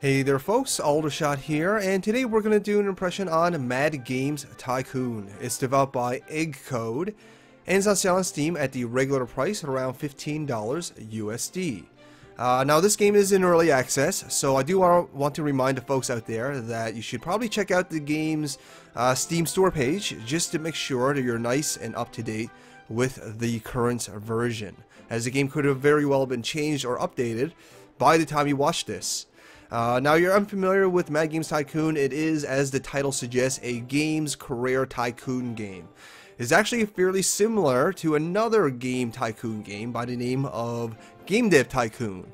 Hey there folks, Aldershot here, and today we're going to do an impression on Mad Games Tycoon. It's developed by Eggcode, and it's on sale on Steam at the regular price at around $15 USD. Now this game is in early access, so I do want to remind the folks out there that you should probably check out the game's Steam store page just to make sure that you're nice and up to date with the current version, as the game could have very well been changed or updated by the time you watch this. Now, you're unfamiliar with Mad Games Tycoon. It is, as the title suggests, a games career tycoon game. It's actually fairly similar to another game tycoon game by the name of Game Dev Tycoon.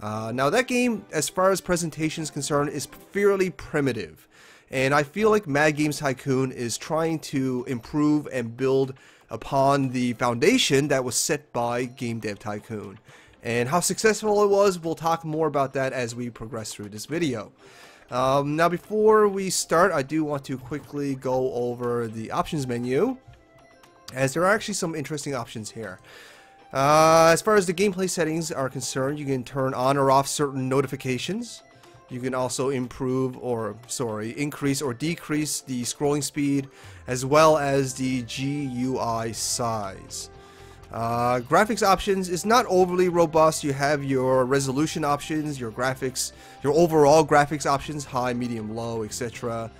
Now, that game, as far as presentation is concerned, is fairly primitive. And I feel like Mad Games Tycoon is trying to improve and build upon the foundation that was set by Game Dev Tycoon. And how successful it was, we'll talk more about that as we progress through this video. Now before we start, I do want to quickly go over the options menu, as there are actually some interesting options here. As far as the gameplay settings are concerned, you can turn on or off certain notifications. You can also increase or decrease the scrolling speed, as well as the GUI size. Graphics options is not overly robust. You have your resolution options, your graphics, your overall graphics options, high, medium, low, etc.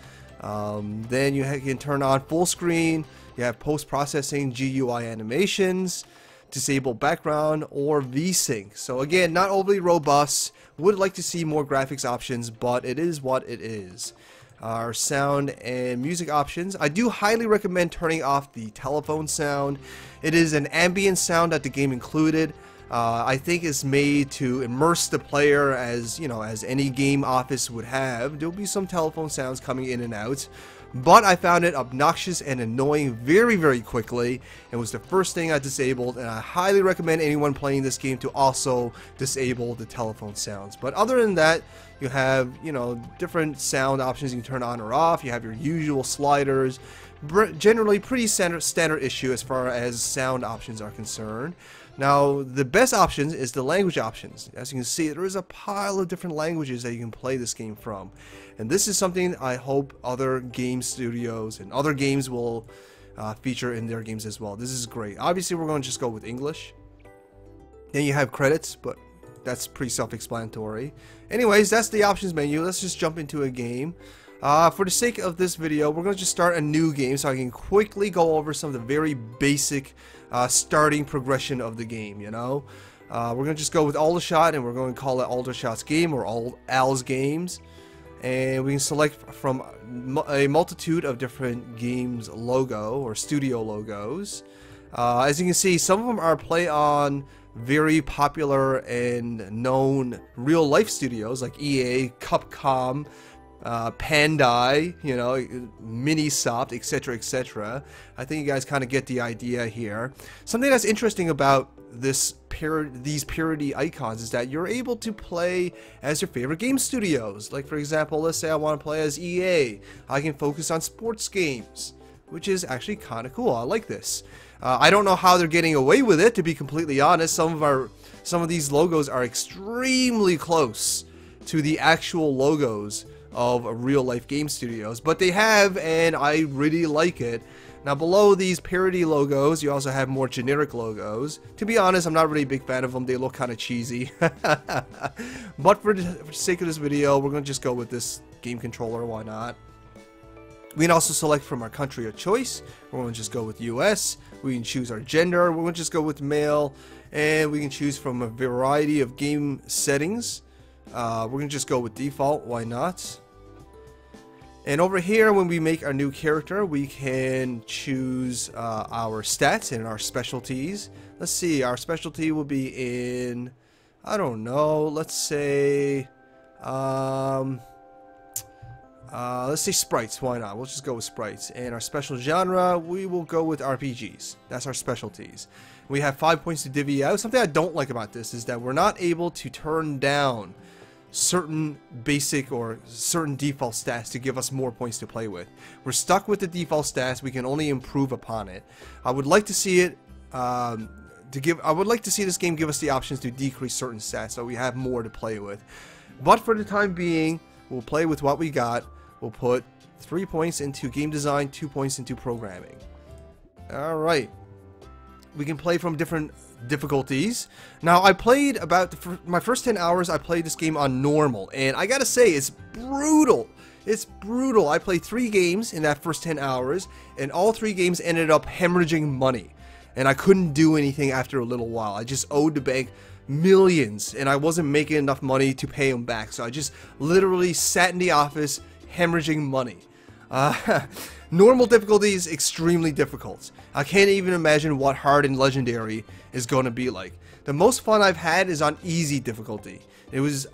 Then you can turn on full screen. You have post-processing GUI animations, disable background, or VSync. So again, not overly robust. Would like to see more graphics options, but it is what it is. Our sound and music options. I do highly recommend turning off the telephone sound. It is an ambient sound that the game included. I think it's made to immerse the player, as you know, as any game office would have. There'll be some telephone sounds coming in and out, but I found it obnoxious and annoying very quickly. It was the first thing I disabled, and I highly recommend anyone playing this game to also disable the telephone sounds. But other than that, you have, you know, different sound options you can turn on or off. You have your usual sliders. Generally pretty standard issue as far as sound options are concerned. Now, the best options is the language options. As you can see, there is a pile of different languages that you can play this game from. And this is something I hope other game studios and other games will feature in their games as well. This is great. Obviously, we're going to just go with English. Then you have credits, but that's pretty self-explanatory. Anyways, that's the options menu. Let's just jump into a game. For the sake of this video, we're going to just start a new game so I can quickly go over some of the very basic starting progression of the game, you know. We're going to just go with Aldershot, and we're going to call it Aldershot's game or Al's Games. And we can select from a multitude of different games logo or studio logos. As you can see, some of them are play on very popular and known real-life studios like EA, Capcom, Bandai, you know, Minisoft, etc, etc. I think you guys kind of get the idea here. Something that's interesting about these parody icons is that you're able to play as your favorite game studios. Like, for example, let's say I want to play as EA. I can focus on sports games, which is actually kind of cool. I like this. I don't know how they're getting away with it, to be completely honest. Some of these logos are extremely close to the actual logos of real life game studios, but they have, and I really like it. Now, below these parody logos, you also have more generic logos. To be honest, I'm not really a big fan of them. They look kind of cheesy. But for the sake of this video, we're going to just go with this game controller. Why not? We can also select from our country of choice. We're going to just go with US. We can choose our gender. We're going to just go with male. And we can choose from a variety of game settings. We're going to just go with default. Why not? And over here, when we make our new character, we can choose our stats and our specialties. Let's see, our specialty will be in, I don't know, let's say sprites. Why not? We'll just go with sprites. And our special genre, we will go with RPGs. That's our specialties. We have 5 points to divvy out. Something I don't like about this is that we're not able to turn down certain basic or certain default stats to give us more points to play with. We're stuck with the default stats. We can only improve upon it. I would like to see it I would like to see this game give us the options to decrease certain stats so we have more to play with. But for the time being, we'll play with what we got. We'll put 3 points into game design, 2 points into programming. Alright. We can play from different difficulties. Now, I played about my first 10 hours, I played this game on normal. And I gotta say, it's brutal. It's brutal. I played 3 games in that first 10 hours, and all 3 games ended up hemorrhaging money. And I couldn't do anything after a little while. I just owed the bank millions, and I wasn't making enough money to pay them back. So I just literally sat in the office hemorrhaging money. Normal difficulty is extremely difficult. I can't even imagine what hard and legendary is going to be like. The most fun I've had is on easy difficulty. It was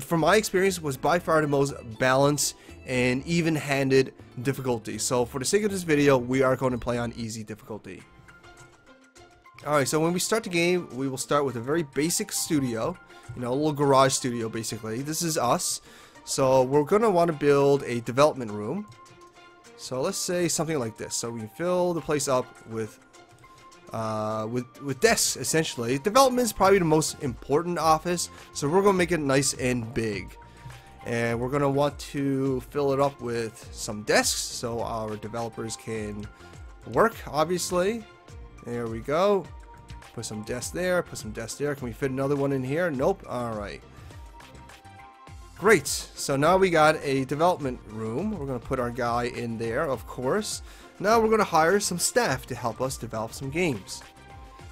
from my experience, was by far the most balanced and even-handed difficulty. So for the sake of this video, we are going to play on easy difficulty. Alright, so when we start the game, we will start with a very basic studio. You know, a little garage studio, basically. This is us. So we're going to want to build a development room. So let's say something like this. So we can fill the place up with desks, essentially. Development is probably the most important office, so we're going to make it nice and big. And we're going to want to fill it up with some desks so our developers can work, obviously. There we go. Put some desks there, put some desks there. Can we fit another one in here? Nope. Alright. Great. So now we got a development room. We're going to put our guy in there, of course. Now we're going to hire some staff to help us develop some games.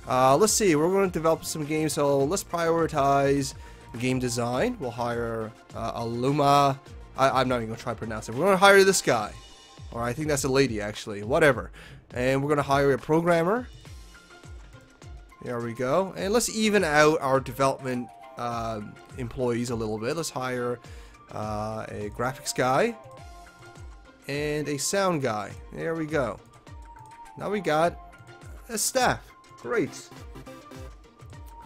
Let's see. We're going to develop some games, so let's prioritize game design. We'll hire Aluma. I'm not even going to try to pronounce it. We're going to hire this guy. Or I think that's a lady, actually. Whatever. And we're going to hire a programmer. There we go. And let's even out our development employees a little bit. Let's hire a graphics guy and a sound guy. There we go. Now we got a staff. Great.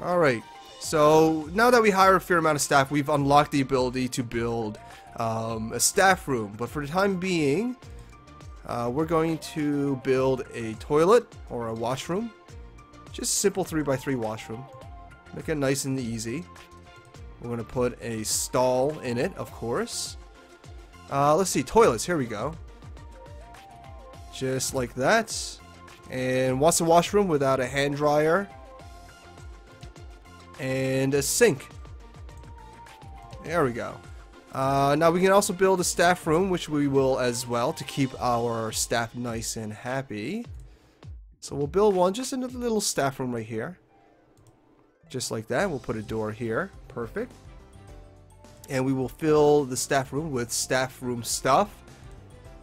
Alright, so now that we hire a fair amount of staff, we've unlocked the ability to build a staff room. But for the time being, we're going to build a toilet or a washroom. Just simple 3x3 washroom. Make it nice and easy. We're going to put a stall in it, of course. Let's see, toilets, here we go. Just like that. And what's a washroom without a hand dryer? And a sink. There we go. Now we can also build a staff room, which we will as well, to keep our staff nice and happy. So we'll build one, just in a little staff room right here. Just like that. We'll put a door here. Perfect. And we will fill the staff room with staff room stuff.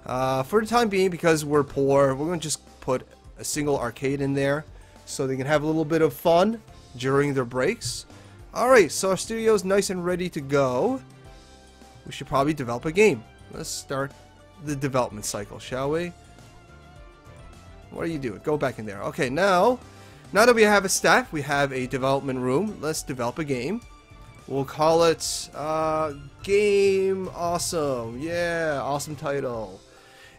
For the time being, because we're poor, we're going to just put a single arcade in there so they can have a little bit of fun during their breaks. Alright, so our studio is nice and ready to go. We should probably develop a game. Let's start the development cycle, shall we? What are you doing? Go back in there. Okay, now that we have a staff, we have a development room. Let's develop a game. We'll call it Game Awesome. Yeah, awesome title.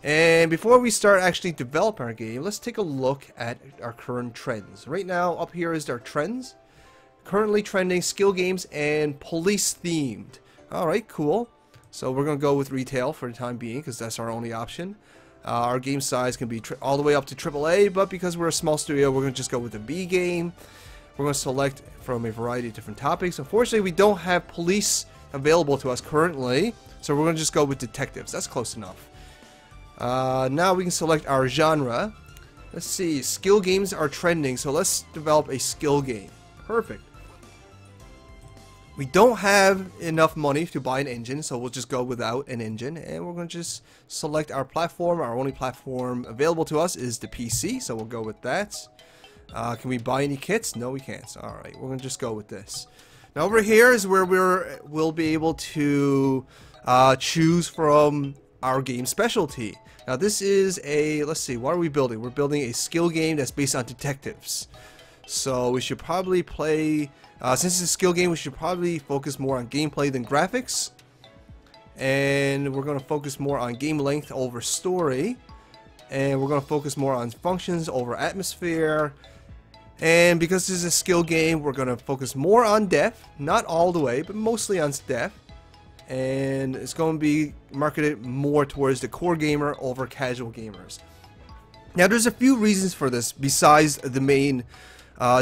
And before we start actually develop our game, let's take a look at our current trends. Right now, up here is our trends. Currently trending skill games and police themed. Alright, cool. So we're going to go with retail for the time being because that's our only option. Our game size can be all the way up to AAA, but because we're a small studio, we're going to just go with a B game. We're going to select from a variety of different topics. Unfortunately, we don't have police available to us currently, so we're going to just go with detectives. That's close enough. Now we can select our genre. Let's see, skill games are trending, so let's develop a skill game. Perfect. We don't have enough money to buy an engine, so we'll just go without an engine, and we're going to just select our platform. Our only platform available to us is the PC, so we'll go with that. Can we buy any kits? No, we can't. Alright, we're going to just go with this. Now over here is where we'll be able to choose from our game specialty. Now this is a, let's see, what are we building? We're building a skill game that's based on detectives. So we should probably play, since it's a skill game, we should probably focus more on gameplay than graphics. And we're going to focus more on game length over story. And we're going to focus more on functions over atmosphere. And because this is a skill game, we're going to focus more on depth, not all the way, but mostly on depth. And it's going to be marketed more towards the core gamer over casual gamers. Now, there's a few reasons for this besides the main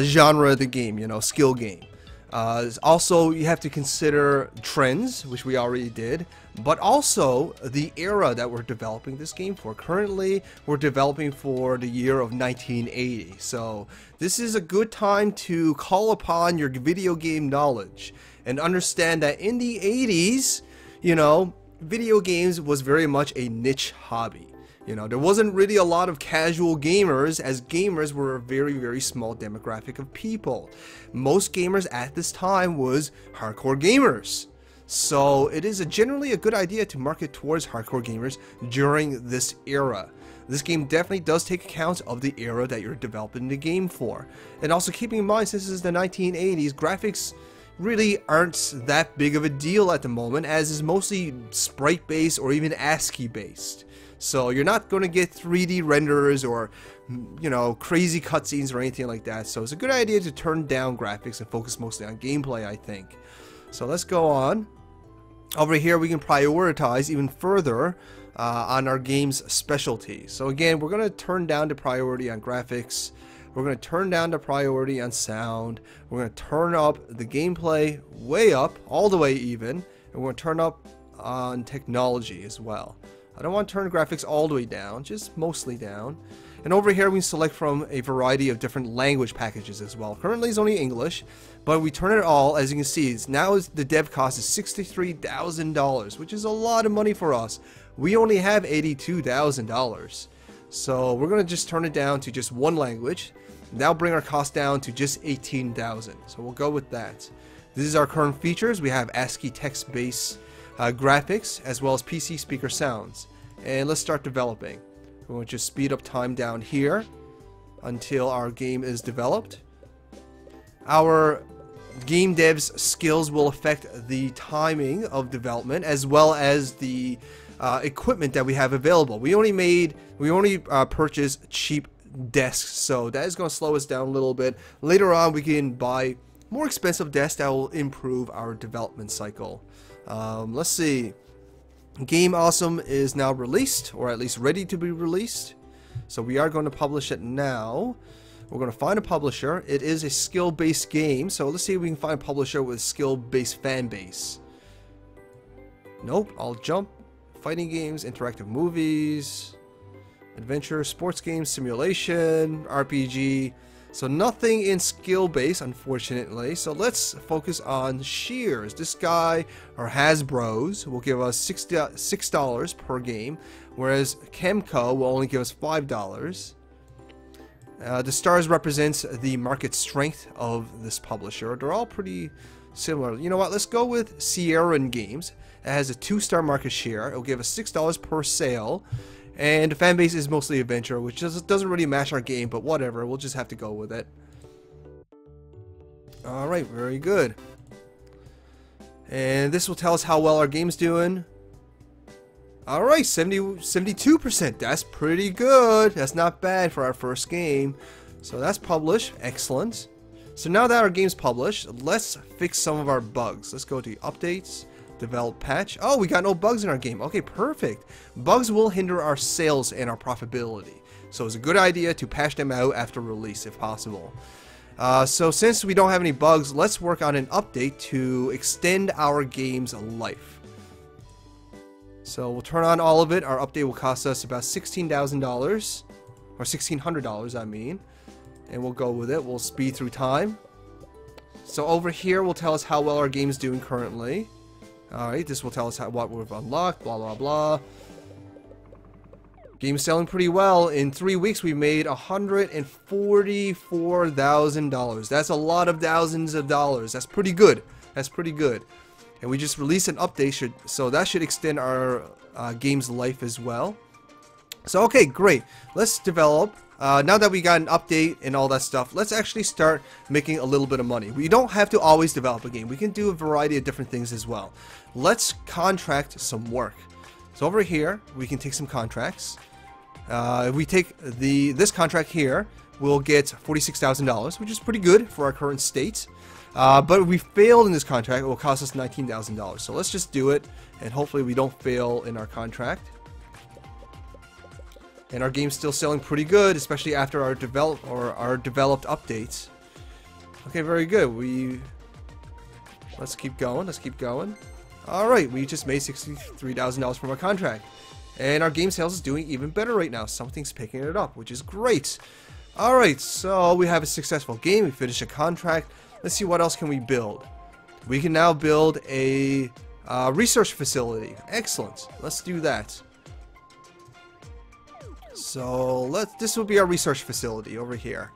genre of the game, you know, skill game. Also, you have to consider trends, which we already did, but also the era that we're developing this game for. Currently, we're developing for the year of 1980, so this is a good time to call upon your video game knowledge and understand that in the 80s, you know, video games was very much a niche hobby. You know, there wasn't really a lot of casual gamers, as gamers were a very, very small demographic of people. Most gamers at this time was hardcore gamers. So it is generally a good idea to market towards hardcore gamers during this era. This game definitely does take account of the era that you're developing the game for. And also keeping in mind, since this is the 1980s, graphics really aren't that big of a deal at the moment, as is mostly sprite based or even ASCII based. So you're not going to get 3D renderers or, you know, crazy cutscenes or anything like that. So it's a good idea to turn down graphics and focus mostly on gameplay, I think. So let's go on. Over here we can prioritize even further on our game's specialty. So again, we're going to turn down the priority on graphics. We're going to turn down the priority on sound. We're going to turn up the gameplay way up, all the way even. And we're going to turn up on technology as well. I don't want to turn graphics all the way down, just mostly down. And over here we can select from a variety of different language packages as well. Currently it's only English, but we turn it all, as you can see, the dev cost is $63,000, which is a lot of money for us. We only have $82,000. So we're going to just turn it down to just one language. That'll bring our cost down to just $18,000. So we'll go with that. This is our current features. We have ASCII text-based graphics as well as PC speaker sounds. And let's start developing. We're going to just speed up time down here until our game is developed. Our game dev's skills will affect the timing of development as well as the equipment that we have available. We only purchased cheap desks, so that is going to slow us down a little bit. Later on we can buy more expensive desks that will improve our development cycle. Let's see. Game Awesome is now released, or at least ready to be released. So we are going to publish it now. We're going to find a publisher. It is a skill-based game, so let's see if we can find a publisher with skill-based fan base. Nope, I'll jump. Fighting games, interactive movies, adventure, sports games, simulation, RPG. So nothing in skill-based, unfortunately. So let's focus on Shears. This guy, or Hasbro's, will give us $6 per game, whereas Chemco will only give us $5. The stars represents the market strength of this publisher. They're all pretty similar. You know what? Let's go with Sierran Games. It has a 2-star market share. It'll give us $6 per sale. And the fan base is mostly adventure, which doesn't really match our game, but whatever, we'll just have to go with it. Alright, very good. And this will tell us how well our game's doing. Alright, 72%. That's pretty good. That's not bad for our first game. So that's published. Excellent. So now that our game's published, let's fix some of our bugs. Let's go to updates. Develop patch. Oh, we got no bugs in our game. Okay, perfect. Bugs will hinder our sales and our profitability, so it's a good idea to patch them out after release if possible. So since we don't have any bugs, let's work on an update to extend our game's life. So we'll turn on all of it. Our update will cost us about $16,000, or $1,600 I mean, and we'll go with it. We'll speed through time. So over here will tell us how well our game's doing currently. Alright, this will tell us what we've unlocked, blah blah blah. Game's selling pretty well. In 3 weeks we made $144,000. That's a lot of thousands of dollars. That's pretty good. That's pretty good. And we just released an update, so that should extend our game's life as well. So okay, great. Let's develop. Now that we got an update and all that stuff, let's actually start making a little bit of money. We don't have to always develop a game. We can do a variety of different things as well. Let's contract some work. So over here, we can take some contracts. If we take this contract here, we'll get $46,000, which is pretty good for our current state. But if we failed in this contract, it will cost us $19,000. So let's just do it, and hopefully we don't fail in our contract. And our game's still selling pretty good, especially after our developed updates. Okay, very good. Let's keep going. Let's keep going. All right, we just made $63,000 from our contract, and our game sales is doing even better right now. Something's picking it up, which is great. All right, so we have a successful game. We finished a contract. Let's see what else can we build. We can now build a research facility. Excellent. Let's do that. So this will be our research facility over here.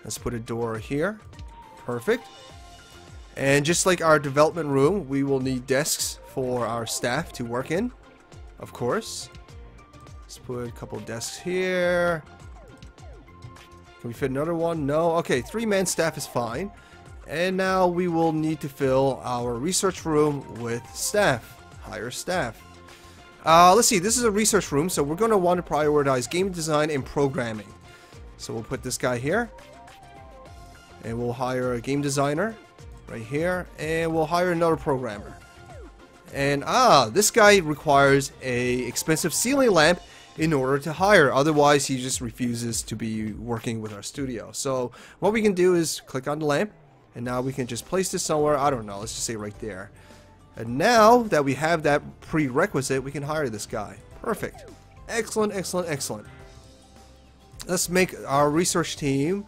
Let's put a door here. Perfect. And just like our development room, we will need desks for our staff to work in, of course. Let's put a couple desks here. Can we fit another one? No. Okay, 3-man staff is fine. And now we will need to fill our research room with staff. Hire staff. Let's see, this is a research room, so we're going to want to prioritize game design and programming. So we'll put this guy here. And we'll hire a game designer right here. And we'll hire another programmer. And this guy requires a expensive ceiling lamp in order to hire. Otherwise, he just refuses to be working with our studio. So what we can do is click on the lamp. And now we can just place this somewhere. I don't know. Let's just say right there. And now that we have that prerequisite, we can hire this guy. Perfect. Excellent, excellent, excellent. Let's make our research team.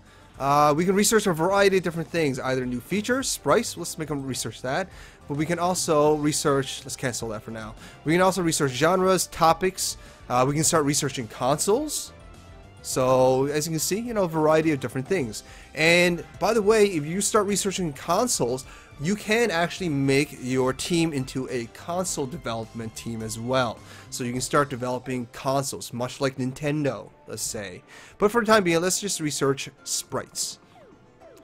We can research a variety of different things. Either new features, sprites. Let's make them research that. But we can also research. Let's cancel that for now. We can also research genres, topics. We can start researching consoles. So, as you can see, a variety of different things. And, by the way, if you start researching consoles, you can actually make your team into a console development team as well. So you can start developing consoles, much like Nintendo, let's say. But for the time being, let's just research sprites.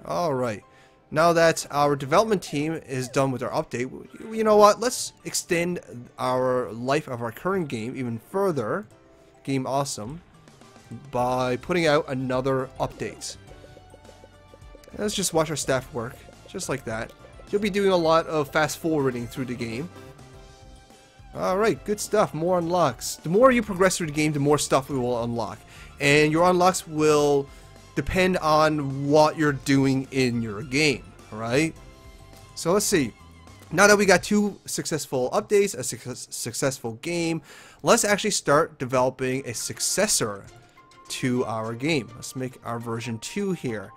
Alright. Now that our development team is done with our update, you know what? Let's extend our life of our current game even further. Game awesome. By putting out another update. Let's just watch our staff work, just like that. You'll be doing a lot of fast forwarding through the game. Alright, good stuff, more unlocks. The more you progress through the game, the more stuff we will unlock. And your unlocks will depend on what you're doing in your game, alright? So let's see. Now that we got 2 successful updates, a successful game, let's actually start developing a successor to our game. Let's make our version 2 here.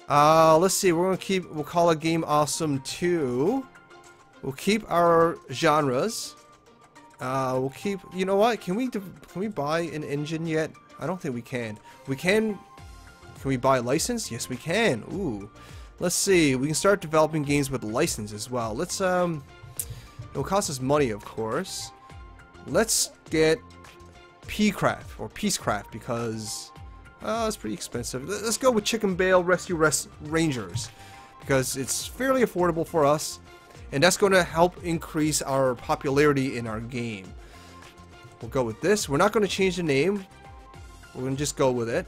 Let's see, we'll call it Game Awesome 2. We'll keep our genres. We'll keep, you know what, can we buy an engine yet? I don't think we can. Can we buy a license? Yes, we can. Ooh. Let's see, we can start developing games with license as well. Let's, it'll cost us money, of course. Let's get P-Craft or Peacecraft because it's pretty expensive. Let's go with Chicken Bale Rescue Rangers because it's fairly affordable for us, and that's going to help increase our popularity in our game. We'll go with this. We're not going to change the name. We're going to just go with it.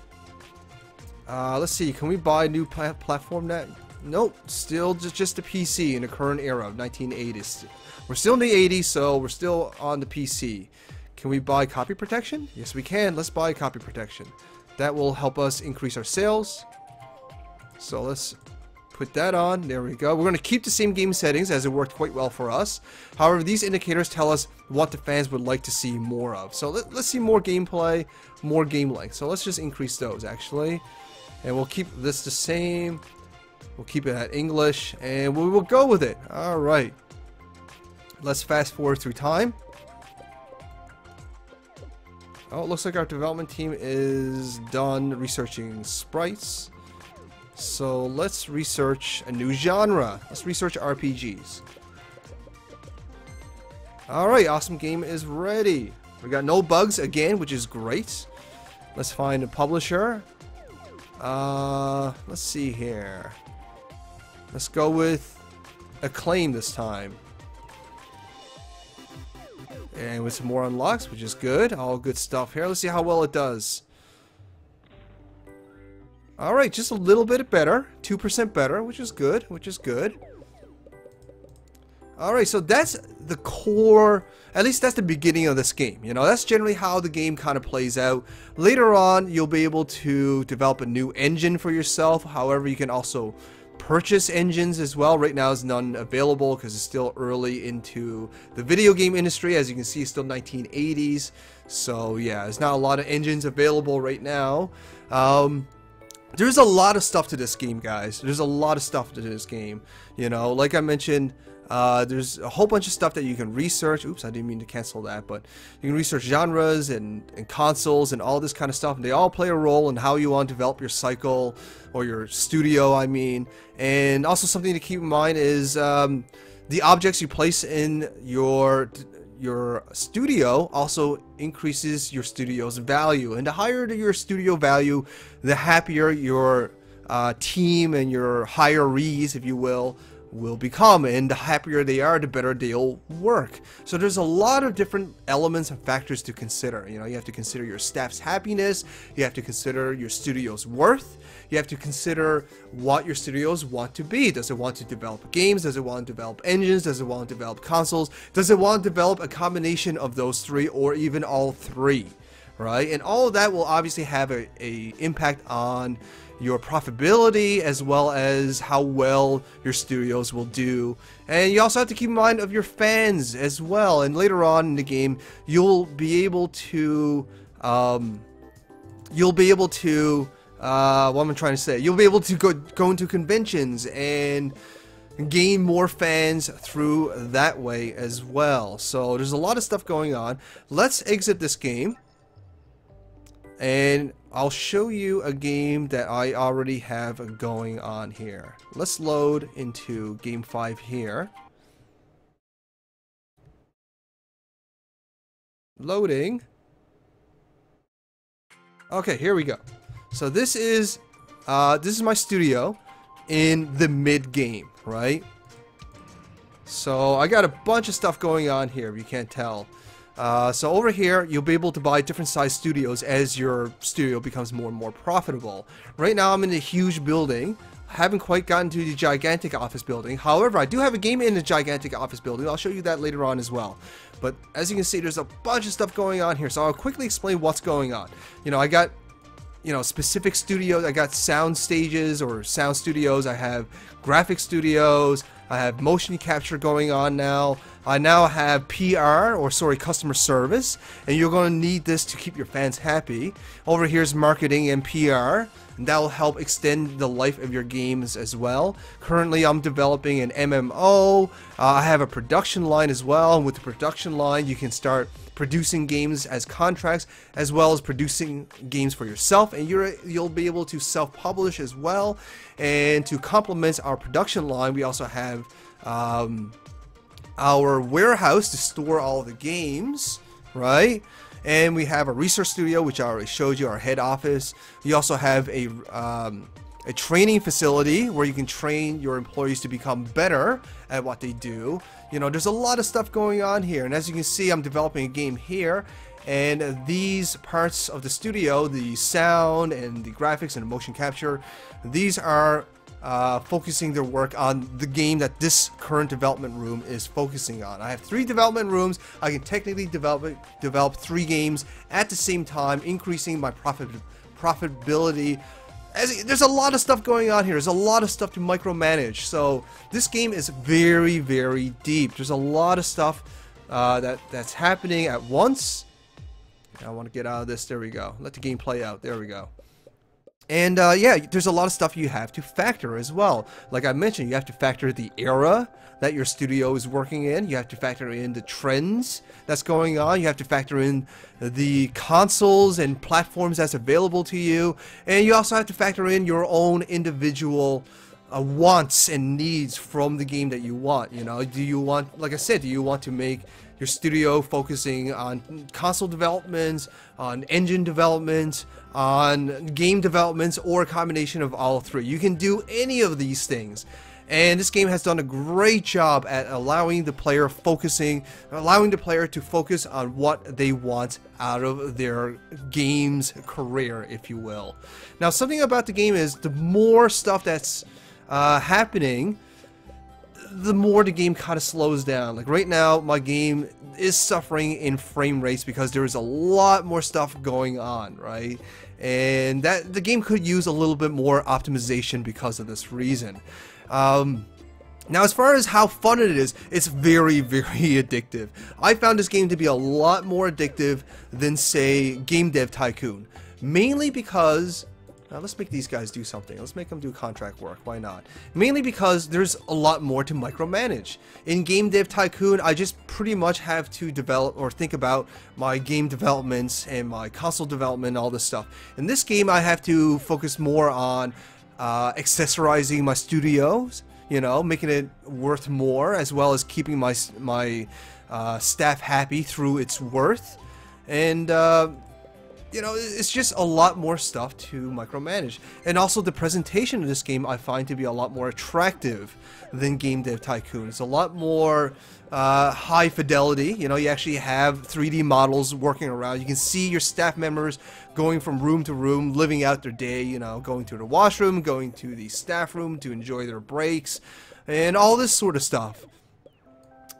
Let's see. Can we buy a new platform net? Nope. Still just a PC in the current era of 1980s. We're still in the 80s, so we're still on the PC. Can we buy copy protection? Yes, we can. Let's buy copy protection. That will help us increase our sales. So let's put that on. There we go. We're going to keep the same game settings as it worked quite well for us. However, these indicators tell us what the fans would like to see more of. So let's see more gameplay, more game length. So let's just increase those actually. And we'll keep this the same. We'll keep it at English and we will go with it. Alright. Let's fast forward through time. Oh, it looks like our development team is done researching sprites. So let's research a new genre. Let's research RPGs. Alright, awesome game is ready. We got no bugs again, which is great. Let's find a publisher. Let's see here. Let's go with Acclaim this time. And with some more unlocks, which is good. All good stuff here. Let's see how well it does. Alright, just a little bit better. 2% better, which is good, which is good. Alright, so that's the core, at least that's the beginning of this game. You know, that's generally how the game kind of plays out. Later on, you'll be able to develop a new engine for yourself. However, you can also purchase engines as well. Right now is none available because it's still early into the video game industry. As you can see, it's still 1980s. So yeah, there's not a lot of engines available right now. There's a lot of stuff to this game, guys. There's a lot of stuff to this game. You know, like I mentioned, there's a whole bunch of stuff that you can research. Oops, I didn't mean to cancel that, but you can research genres and consoles and all this kind of stuff. And they all play a role in how you want to develop your cycle or your studio, I mean. And also something to keep in mind is the objects you place in your studio also increases your studio's value, and the higher your studio value, the happier your team and your hirees, if you will become, and the happier they are, the better they'll work. So there's a lot of different elements and factors to consider. You know, you have to consider your staff's happiness, you have to consider your studio's worth, you have to consider what your studios want to be. Does it want to develop games? Does it want to develop engines? Does it want to develop consoles? Does it want to develop a combination of those three, or even all three? Right? And all of that will obviously have a impact on your profitability, as well as how well your studios will do. And you also have to keep in mind of your fans as well. And later on in the game, you'll be able to what am I trying to say? You'll be able to go into conventions and gain more fans through that way as well. So there's a lot of stuff going on. Let's exit this game, and I'll show you a game that I already have going on here. Let's load into game 5 here. Loading. Okay, here we go. So this is my studio in the mid game, right? So I got a bunch of stuff going on here, if you can't tell. So over here, you'll be able to buy different size studios as your studio becomes more and more profitable. Right now, I'm in a huge building. Haven't quite gotten to the gigantic office building. However, I do have a game in the gigantic office building. I'll show you that later on as well. But as you can see, there's a bunch of stuff going on here. So I'll quickly explain what's going on. You know, I got, you know, specific studios. I got sound stages or sound studios. I have graphic studios. I have motion capture going on now. I now have PR, or sorry, customer service, and you're going to need this to keep your fans happy. Over here's marketing and PR, and that will help extend the life of your games as well. Currently, I'm developing an MMO. I have a production line as well, and with the production line, you can start producing games as contracts, as well as producing games for yourself, and you'll be able to self-publish as well. And to complement our production line, we also have our warehouse to store all the games, right? And we have a research studio, which I already showed you, our head office. We also have a training facility where you can train your employees to become better at what they do. You know, there's a lot of stuff going on here, and as you can see, I'm developing a game here, and these parts of the studio, the sound and the graphics and the motion capture, these are focusing their work on the game that this current development room is focusing on. I have 3 development rooms. I can technically develop 3 games at the same time, increasing my profitability. There's a lot of stuff going on here. There's a lot of stuff to micromanage. So this game is very, very deep. There's a lot of stuff that's happening at once. I want to get out of this. There we go. Let the game play out. There we go. And yeah, there's a lot of stuff you have to factor as well. Like I mentioned, you have to factor the era that your studio is working in. You have to factor in the trends that's going on. You have to factor in the consoles and platforms that's available to you. And you also have to factor in your own individual wants and needs from the game that you want. You know, do you want, like I said, do you want to make your studio focusing on console developments, on engine development, on game developments, or a combination of all 3? You can do any of these things. And this game has done a great job at allowing the player to focus on what they want out of their game's career, if you will. Now, something about the game is the more stuff that's happening, the more the game kind of slows down. Like right now, my game is suffering in frame rates because there is a lot more stuff going on, right? And that the game could use a little bit more optimization because of this reason. Now, as far as how fun it is, it's very, very addictive. I found this game to be a lot more addictive than, say, Game Dev Tycoon. Mainly because... let's make these guys do something. Let's make them do contract work. Why not? Mainly because there's a lot more to micromanage. In Game Dev Tycoon, I just pretty much have to develop or think about my game developments and my console development and all this stuff. In this game, I have to focus more on accessorizing my studios, you know, making it worth more, as well as keeping my staff happy through its worth. And you know, it's just a lot more stuff to micromanage. And also the presentation of this game I find to be a lot more attractive than Game Dev Tycoon. It's a lot more high fidelity. You know, you actually have 3D models working around. You can see your staff members going from room to room, living out their day, you know, going to the washroom, going to the staff room to enjoy their breaks, and all this sort of stuff.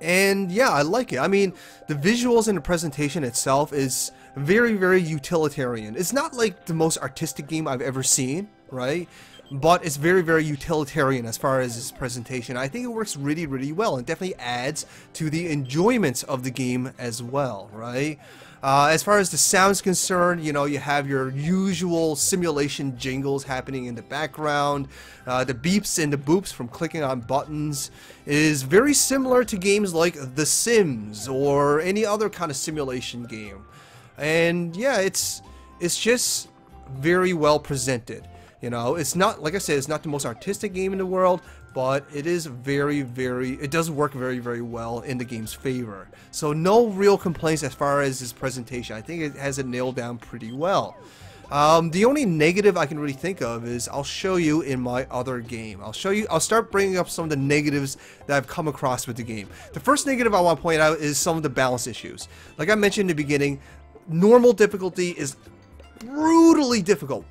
And yeah, I like it. I mean, the visuals and the presentation itself is very, very utilitarian. It's not like the most artistic game I've ever seen, right? But it's very, very utilitarian as far as its presentation. I think it works really, really well and definitely adds to the enjoyment of the game as well, right? As far as the sound's concerned, you know, you have your usual simulation jingles happening in the background. The beeps and the boops from clicking on buttons is very similar to games like The Sims or any other kind of simulation game. And yeah, it's just very well presented. You know, it's not, like I said, it's not the most artistic game in the world, but it is it does work very, very well in the game's favor. So no real complaints as far as its presentation. I think it has it nailed down pretty well. The only negative I can really think of is I'll show you in my other game. I'll start bringing up some of the negatives that I've come across with the game. The first negative I want to point out is some of the balance issues. Like I mentioned in the beginning, normal difficulty is brutally difficult.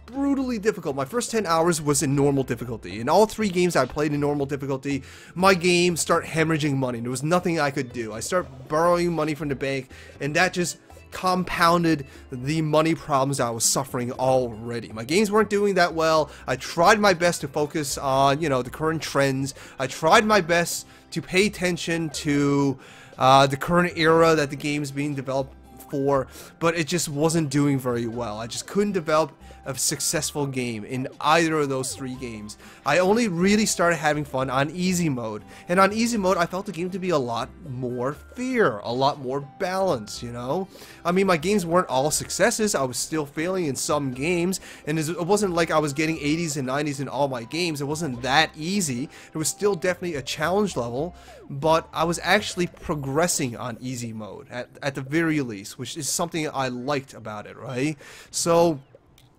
My first 10 hours was in normal difficulty. In all 3 games I played in normal difficulty, my game started hemorrhaging money. There was nothing I could do. I started borrowing money from the bank, and that just compounded the money problems I was suffering already. My games weren't doing that well. I tried my best to focus on, you know, the current trends. I tried my best to pay attention to the current era that the game is being developed for, but it just wasn't doing very well. I just couldn't develop a successful game in either of those 3 games. I only really started having fun on easy mode, and on easy mode I felt the game to be a lot more fair, a lot more balanced, you know? I mean, my games weren't all successes. I was still failing in some games, and it wasn't like I was getting 80s and 90s in all my games. It wasn't that easy. It was still definitely a challenge level, but I was actually progressing on easy mode at the very least, which is something I liked about it, right? So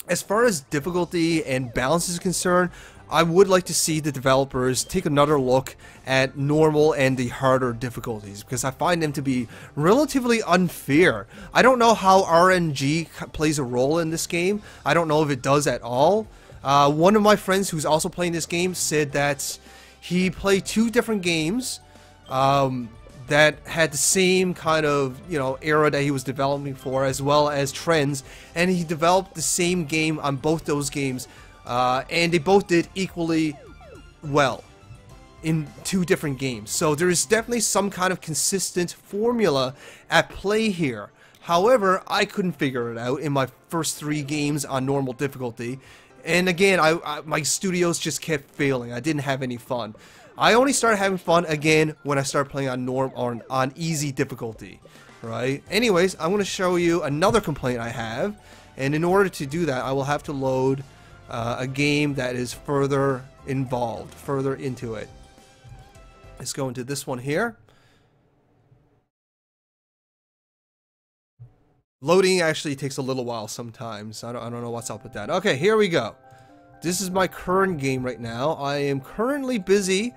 as far as difficulty and balance is concerned, I would like to see the developers take another look at normal and the harder difficulties, because I find them to be relatively unfair. I don't know how RNG plays a role in this game. I don't know if it does at all. One of my friends who's also playing this game said that he played 2 different games that had the same kind of, you know, era that he was developing for, as well as trends, and he developed the same game on both those games, and they both did equally well in 2 different games. So there is definitely some kind of consistent formula at play here. However, I couldn't figure it out in my first 3 games on normal difficulty, and again, my studios just kept failing. I didn't have any fun. I only started having fun again when I started playing on easy difficulty, right? Anyways, I'm going to show you another complaint I have, and in order to do that, I will have to load a game that is further involved, further into it. Let's go into this one here. Loading actually takes a little while sometimes. I don't know what's up with that. Okay, here we go. this is my current game right now. I am currently busy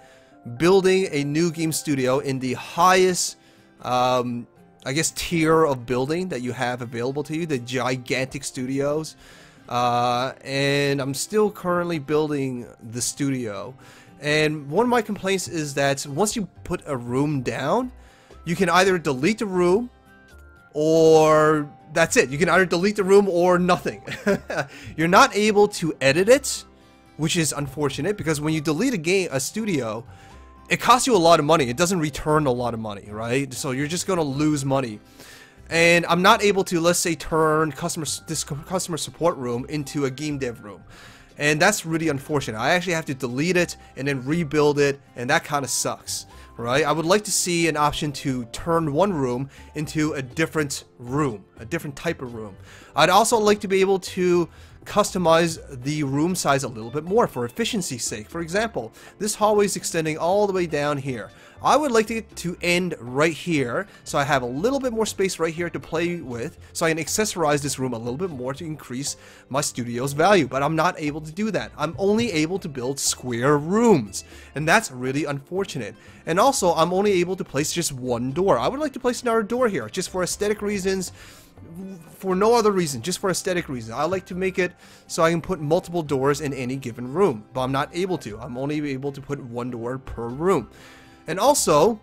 building a new game studio in the highest, I guess, tier of building that you have available to you, the gigantic studios. And I'm still currently building the studio. And one of my complaints is that once you put a room down, you can either delete the room or that's it. You can either delete the room or nothing. You're not able to edit it, which is unfortunate because when you delete a studio, it costs you a lot of money. It doesn't return a lot of money, right? So you're just going to lose money. And I'm not able to, let's say, turn this customer support room into a game dev room. And that's really unfortunate. I actually have to delete it and then rebuild it, and that kind of sucks, right? I would like to see an option to turn one room into a different room, a different type of room. I'd also like to be able to customize the room size a little bit more for efficiency's sake. For example, this hallway is extending all the way down here. I would like it to end right here, so I have a little bit more space right here to play with, so I can accessorize this room a little bit more to increase my studio's value, but I'm not able to do that. I'm only able to build square rooms, and that's really unfortunate. And also, I'm only able to place just one door. I would like to place another door here, just for aesthetic reasons, for no other reason, just for aesthetic reasons. I like to make it so I can put multiple doors in any given room, but I'm not able to. I'm only able to put one door per room. And also,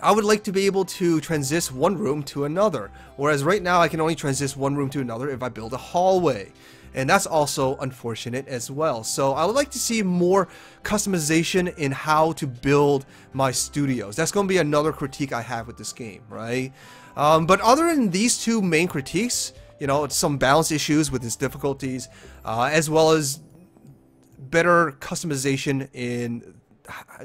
I would like to be able to transit one room to another, whereas right now I can only transit one room to another if I build a hallway. And that's also unfortunate as well. So I would like to see more customization in how to build my studios. That's going to be another critique I have with this game, right? But other than these two main critiques, you know, some balance issues with its difficulties, as well as better customization in,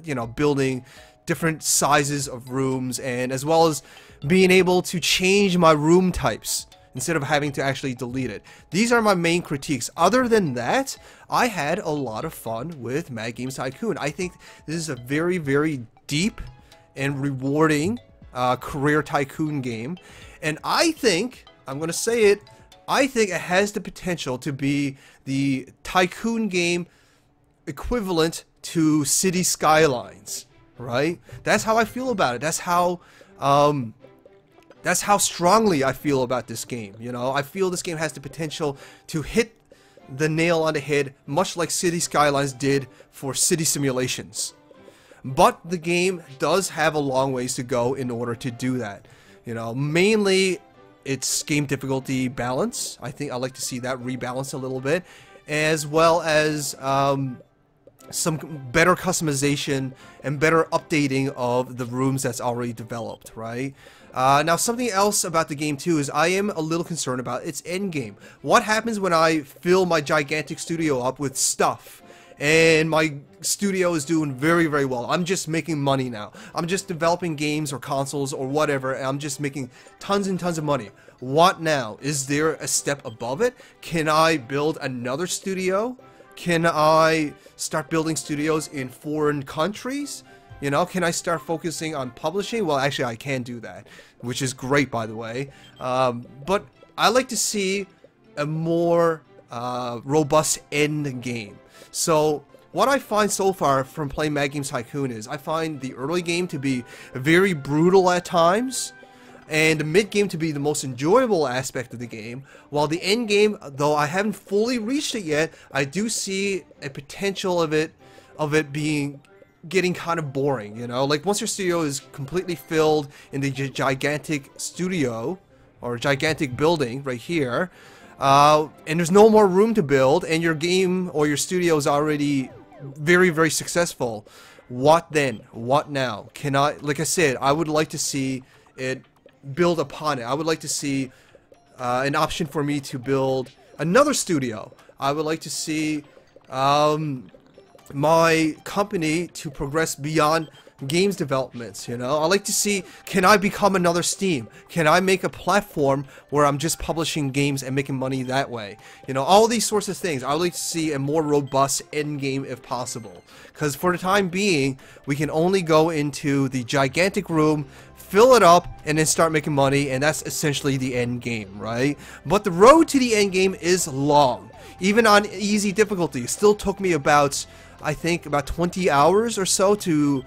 you know, building different sizes of rooms, and as well as being able to change my room types instead of having to actually delete it. These are my main critiques. Other than that, I had a lot of fun with Mad Games Tycoon. I think this is a very, very deep and rewarding career tycoon game, and I think, I'm gonna say it, I think it has the potential to be the tycoon game equivalent to City Skylines, right? That's how I feel about it. That's how strongly I feel about this game. You know, I feel this game has the potential to hit the nail on the head, much like City Skylines did for City Simulations. But the game does have a long ways to go in order to do that. You know, mainly its game difficulty balance. I think I'd like to see that rebalanced a little bit, as well as some better customization and better updating of the rooms that's already developed, right? Now, something else about the game too is I am a little concerned about its end game. What happens when I fill my gigantic studio up with stuff and my studio is doing very, very well? I'm just making money now. I'm just developing games or consoles or whatever, and I'm just making tons and tons of money. What now? Is there a step above it? Can I build another studio? Can I start building studios in foreign countries? You know, can I start focusing on publishing? Well, actually, I can do that, which is great, by the way. But I like to see a more robust end game. So what I find so far from playing Mad Games Tycoon is I find the early game to be very brutal at times, and the mid game to be the most enjoyable aspect of the game, while the end game, though I haven't fully reached it yet, I do see a potential of it getting kind of boring. You know, like once your studio is completely filled in the gigantic studio or gigantic building right here, and there's no more room to build, and your game or your studio is already very, very successful. What then? What now? Like I said, I would like to see it build upon it. I would like to see an option for me to build another studio. I would like to see my company to progress beyond games developments, you know? I like to see, can I become another Steam? Can I make a platform where I'm just publishing games and making money that way? You know, all these sorts of things. I would like to see a more robust end game if possible. Because for the time being, we can only go into the gigantic room, fill it up, and then start making money, and that's essentially the end game, right? But the road to the end game is long. Even on easy difficulty, it still took me about, I think, about 20 hours or so to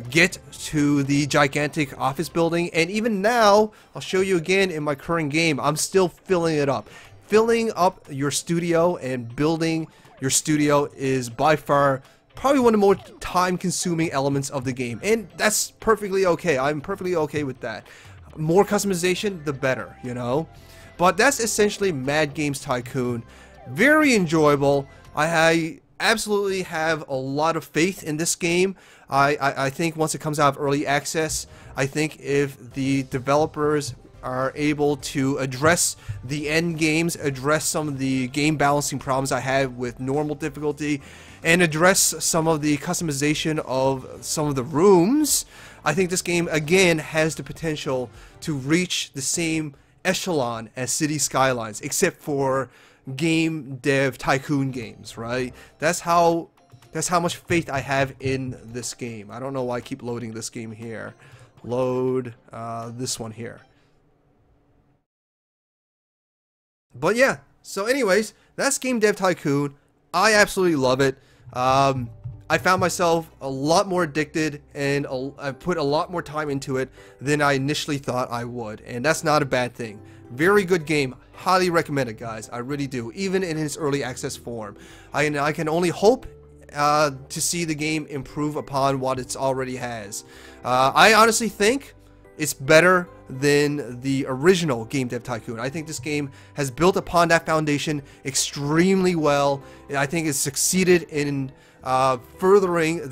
get to the gigantic office building. And even now, I'll show you again in my current game, I'm still filling it up. Filling up your studio and building your studio is by far probably one of the more time-consuming elements of the game, and that's perfectly okay. I'm perfectly okay with that. More customization, the better, you know? But that's essentially Mad Games Tycoon. Very enjoyable. I absolutely have a lot of faith in this game. I think once it comes out of early access, I think if the developers are able to address the end games, address some of the game balancing problems I have with normal difficulty, and address some of the customization of some of the rooms, I think this game again has the potential to reach the same echelon as City Skylines, except for Game Dev Tycoon games, right? That's how much faith I have in this game. I don't know why I keep loading this game here. Load this one here. But yeah, so anyways, that's Game Dev Tycoon. I absolutely love it. I found myself a lot more addicted, and I put a lot more time into it than I initially thought I would, and that's not a bad thing. Very good game. Highly recommend it, guys. I really do, even in its early access form. I can only hope to see the game improve upon what it already has. I honestly think it's better than the original Game Dev Tycoon. I think this game has built upon that foundation extremely well. I think it's succeeded in furthering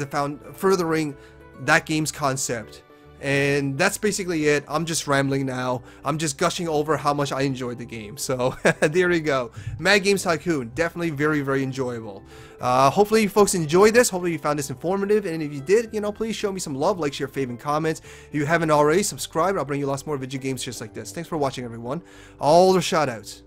that game's concept. And that's basically it. I'm just rambling now. I'm just gushing over how much I enjoyed the game. So there you go. Mad Games Tycoon. Definitely very, very enjoyable. Hopefully you folks enjoyed this. Hopefully you found this informative. And if you did, you know, please show me some love. Like, share, favorite, and comments. If you haven't already, subscribe. I'll bring you lots more video games just like this. Thanks for watching, everyone. All the shout outs.